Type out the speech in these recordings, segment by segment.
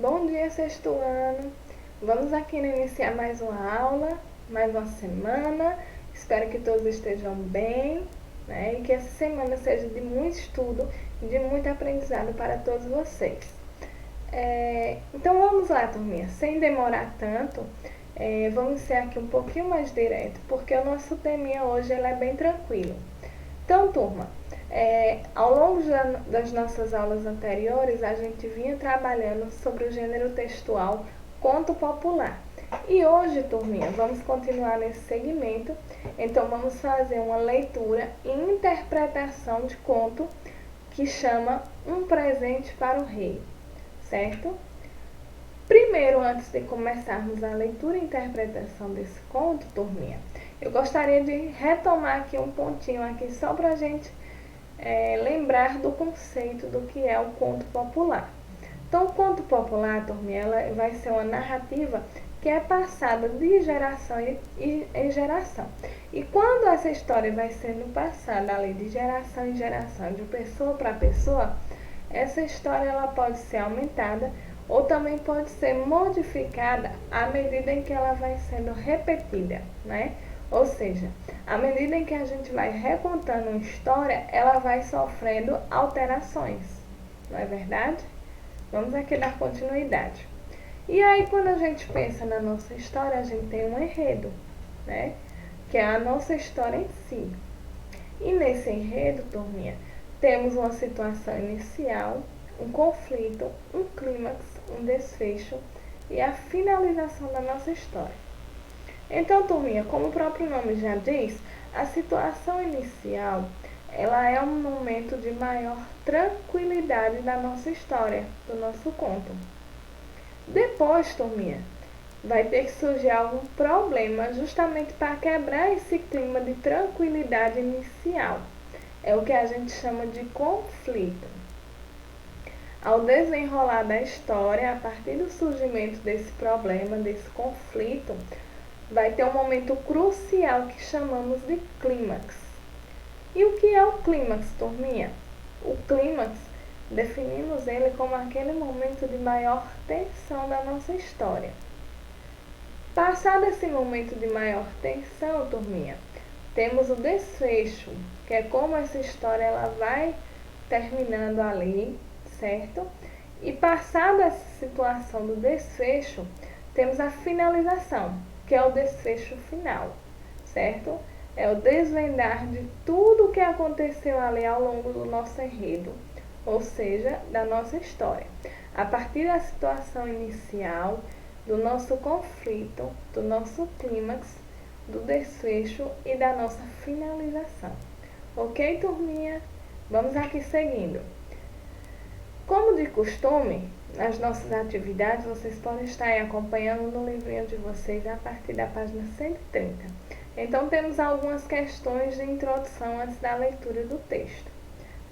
Bom dia, sexto ano. Vamos aqui iniciar mais uma aula, mais uma semana. Espero que todos estejam bem, né? E que essa semana seja de muito estudo e de muito aprendizado para todos vocês. Então vamos lá, turminha. Sem demorar tanto, vamos ser aqui um pouquinho mais direto, porque o nosso teminha hoje ele é bem tranquilo. Então, turma, ao longo das nossas aulas anteriores, a gente vinha trabalhando sobre o gênero textual conto popular. E hoje, turminha, vamos continuar nesse segmento. Então, vamos fazer uma leitura e interpretação de conto que chama Um Presente para o Rei, certo? Primeiro, antes de começarmos a leitura e interpretação desse conto, turminha, eu gostaria de retomar aqui um pontinho aqui só para a gente lembrar do conceito do que é o conto popular. Então, o conto popular, turminha, ela vai ser uma narrativa que é passada de geração em geração. E quando essa história vai sendo passada ali de geração em geração, de pessoa para pessoa, essa história ela pode ser aumentada ou também pode ser modificada à medida em que ela vai sendo repetida, né? Ou seja, à medida em que a gente vai recontando uma história, ela vai sofrendo alterações, não é verdade? Vamos aqui dar continuidade. E aí, quando a gente pensa na nossa história, a gente tem um enredo, né? Que é a nossa história em si. E nesse enredo, turminha, temos uma situação inicial, um conflito, um clímax, um desfecho e a finalização da nossa história. Então, turminha, como o próprio nome já diz, a situação inicial ela é um momento de maior tranquilidade da nossa história, do nosso conto. Depois, turminha, vai ter que surgir algum problema justamente para quebrar esse clima de tranquilidade inicial. É o que a gente chama de conflito. Ao desenrolar da história, a partir do surgimento desse problema, desse conflito, vai ter um momento crucial que chamamos de clímax. E o que é o clímax, turminha? O clímax, definimos ele como aquele momento de maior tensão da nossa história. Passado esse momento de maior tensão, turminha, temos o desfecho, que é como essa história ela vai terminando ali, certo? E passada essa situação do desfecho, temos a finalização, que é o desfecho final, certo? É o desvendar de tudo o que aconteceu ali ao longo do nosso enredo, ou seja, da nossa história. A partir da situação inicial, do nosso conflito, do nosso clímax, do desfecho e da nossa finalização. Ok, turminha? Vamos aqui seguindo. Como de costume, nas nossas atividades, vocês podem estar aí acompanhando no livrinho de vocês a partir da página 130. Então, temos algumas questões de introdução antes da leitura do texto.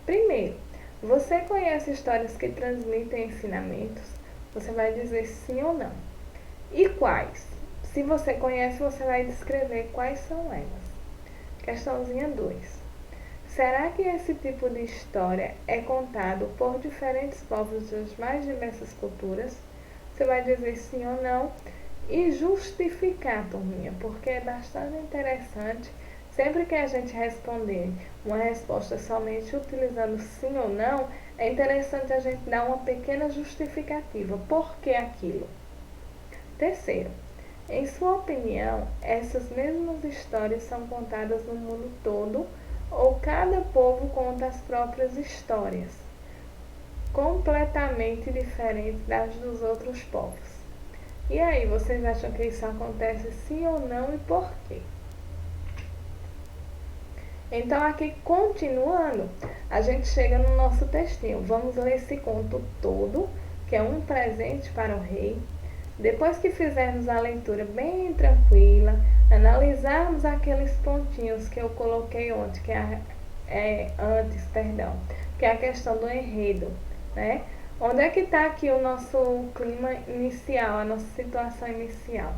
Primeiro, você conhece histórias que transmitem ensinamentos? Você vai dizer sim ou não. E quais? Se você conhece, você vai descrever quais são elas. Questãozinha 2. Será que esse tipo de história é contado por diferentes povos das mais diversas culturas? Você vai dizer sim ou não e justificar, turminha, porque é bastante interessante. Sempre que a gente responder uma resposta somente utilizando sim ou não, é interessante a gente dar uma pequena justificativa. Por que aquilo? Terceiro, em sua opinião, essas mesmas histórias são contadas no mundo todo ou cada povo conta as próprias histórias, completamente diferentes das dos outros povos? E aí, vocês acham que isso acontece sim ou não e por quê? Então, aqui continuando, a gente chega no nosso textinho. Vamos ler esse conto todo, que é Um Presente para o Rei. Depois que fizermos a leitura bem tranquila, analisarmos aqueles pontinhos que eu coloquei ontem, que é a questão do enredo, né? Onde é que está aqui o nosso clima inicial, a nossa situação inicial?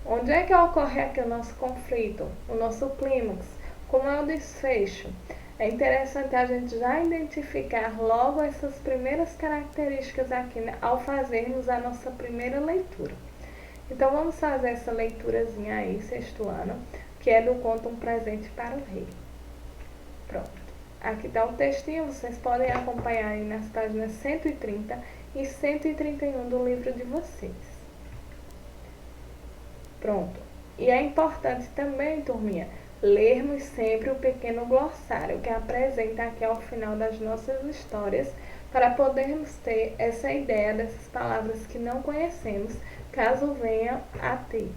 Onde é que ocorre aqui o nosso conflito, o nosso clímax? como é o desfecho, é interessante a gente já identificar logo essas primeiras características aqui, né, ao fazermos a nossa primeira leitura. Então vamos fazer essa leiturazinha aí, sexto ano, que é do conto Um Presente para o Rei. Pronto. Aqui está o textinho, vocês podem acompanhar aí nas páginas 130 e 131 do livro de vocês. Pronto. E é importante também, turminha, lermos sempre o pequeno glossário que apresenta aqui ao final das nossas histórias, para podermos ter essa ideia dessas palavras que não conhecemos, caso venha a ter.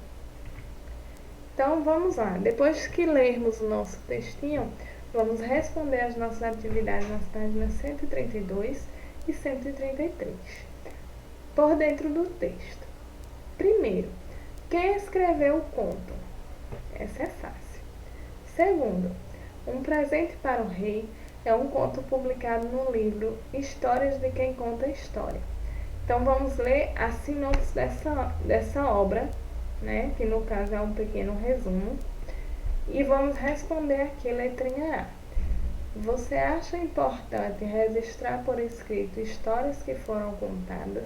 Então vamos lá, depois que lermos o nosso textinho, vamos responder as nossas atividades nas páginas 132 e 133. Por dentro do texto. Primeiro, quem escreveu o conto? Essa é fácil. Segundo, Um Presente para o Rei é um conto publicado no livro Histórias de Quem Conta História. Então vamos ler a sinopse dessa obra, né, que no caso é um pequeno resumo, e vamos responder aqui letrinha A. Você acha importante registrar por escrito histórias que foram contadas?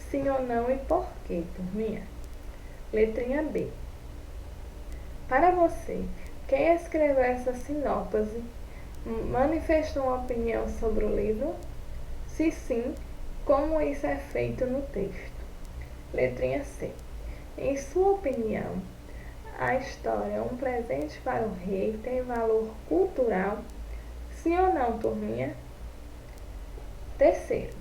Sim ou não e por quê, turminha? Letrinha B. Para você, quem escreveu essa sinopse manifestou uma opinião sobre o livro? Se sim, como isso é feito no texto? Letrinha C. Em sua opinião, a história Um Presente para o Rei tem valor cultural? Sim ou não, turminha? Terceiro,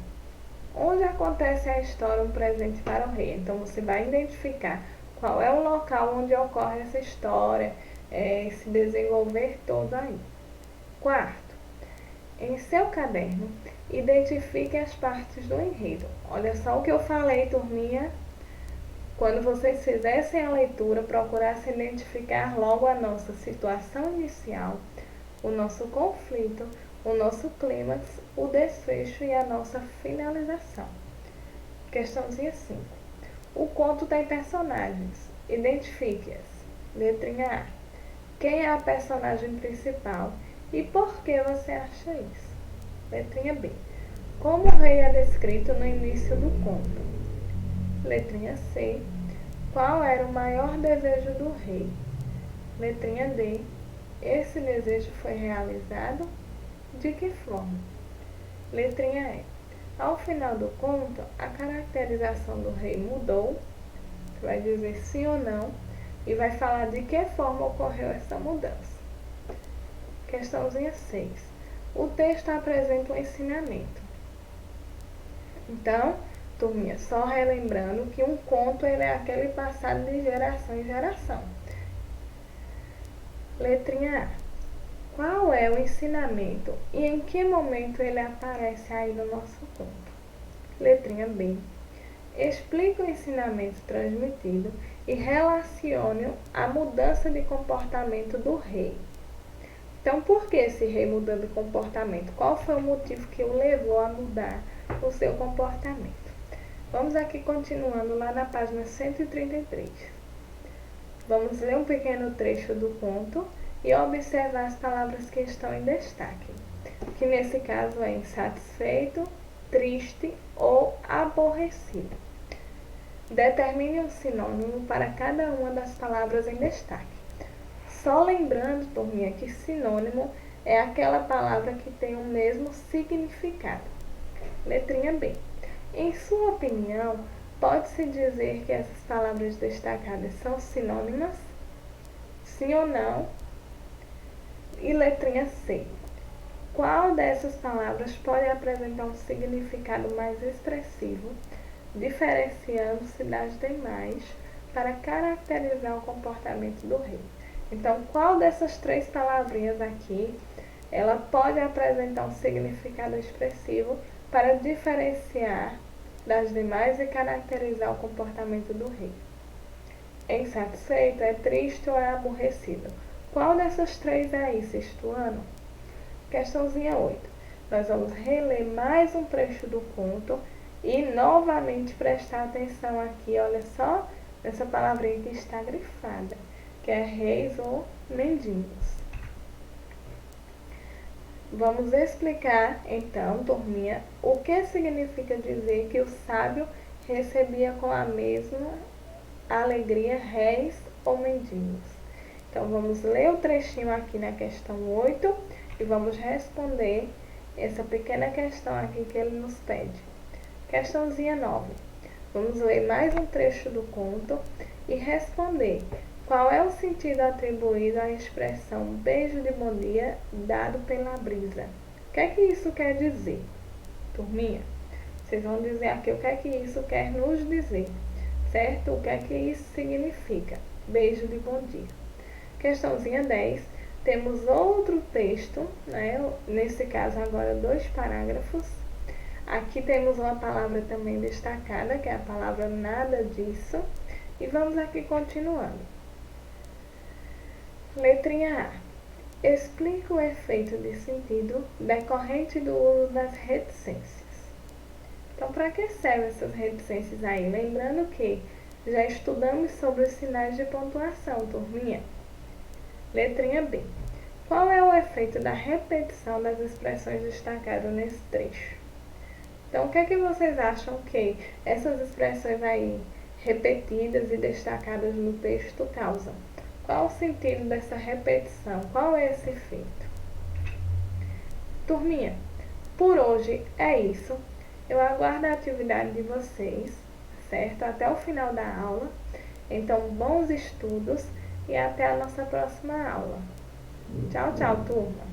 onde acontece a história Um Presente para o Rei? Então você vai identificar qual é o local onde ocorre essa história, se desenvolver todo aí. Quarto, em seu caderno, identifique as partes do enredo. Olha só o que eu falei, turminha. Quando vocês fizessem a leitura, procurassem identificar logo a nossa situação inicial, o nosso conflito, o nosso clímax, o desfecho e a nossa finalização. Questãozinha 5. O conto tem personagens. Identifique-as. Letrinha A. Quem é a personagem principal e por que você acha isso? Letrinha B. Como o rei é descrito no início do conto? Letrinha C. Qual era o maior desejo do rei? Letrinha D. Esse desejo foi realizado? De que forma? Letrinha E. Ao final do conto, a caracterização do rei mudou? Você vai dizer sim ou não e vai falar de que forma ocorreu essa mudança. Questãozinha 6. O texto apresenta um ensinamento. Então, turminha, só relembrando que um conto ele é aquele passado de geração em geração. Letrinha A. Qual é o ensinamento e em que momento ele aparece aí no nosso conto? Letrinha B. Explique o ensinamento transmitido e relacione-o à mudança de comportamento do rei. Então, por que esse rei mudou de comportamento? Qual foi o motivo que o levou a mudar o seu comportamento? Vamos aqui continuando lá na página 133. Vamos ler um pequeno trecho do conto e observar as palavras que estão em destaque, que nesse caso é insatisfeito, triste ou aborrecido. Determine um sinônimo para cada uma das palavras em destaque. Só lembrando, turminha, que sinônimo é aquela palavra que tem o mesmo significado. Letrinha B. Em sua opinião, pode-se dizer que essas palavras destacadas são sinônimas? Sim ou não? E letrinha C. Qual dessas palavras pode apresentar um significado mais expressivo, diferenciando-se das demais para caracterizar o comportamento do rei? Então, qual dessas três palavrinhas aqui, ela pode apresentar um significado expressivo para diferenciar das demais e caracterizar o comportamento do rei? É insatisfeito, é triste ou é aborrecido? Qual dessas três é aí, sexto ano? Questãozinha 8. Nós vamos reler mais um trecho do conto e novamente prestar atenção aqui, olha só, nessa palavrinha que está grifada, que é reis ou mendigos. Vamos explicar então, turminha, o que significa dizer que o sábio recebia com a mesma alegria réis ou mendigos. Então vamos ler o trechinho aqui na questão 8 e vamos responder essa pequena questão aqui que ele nos pede. Questãozinha 9. Vamos ler mais um trecho do conto e responder qual é o sentido atribuído à expressão beijo de bom dia dado pela brisa. O que é que isso quer dizer? Turminha, vocês vão dizer aqui o que é que isso quer nos dizer, certo? O que é que isso significa? Beijo de bom dia. Questãozinha 10. Temos outro texto, né? Nesse caso agora 2 parágrafos. Aqui temos uma palavra também destacada, que é a palavra nada disso. E vamos aqui continuando. Letrinha A. Explica o efeito de sentido decorrente do uso das reticências. Então, para que servem essas reticências aí? Lembrando que já estudamos sobre os sinais de pontuação, turminha. Letrinha B. Qual é o efeito da repetição das expressões destacadas nesse trecho? Então, o que é que vocês acham que essas expressões aí repetidas e destacadas no texto causam? Qual o sentido dessa repetição? Qual é esse efeito? Turminha, por hoje é isso. Eu aguardo a atividade de vocês, certo? Até o final da aula. Então, bons estudos e até a nossa próxima aula. Tchau, tchau, turma!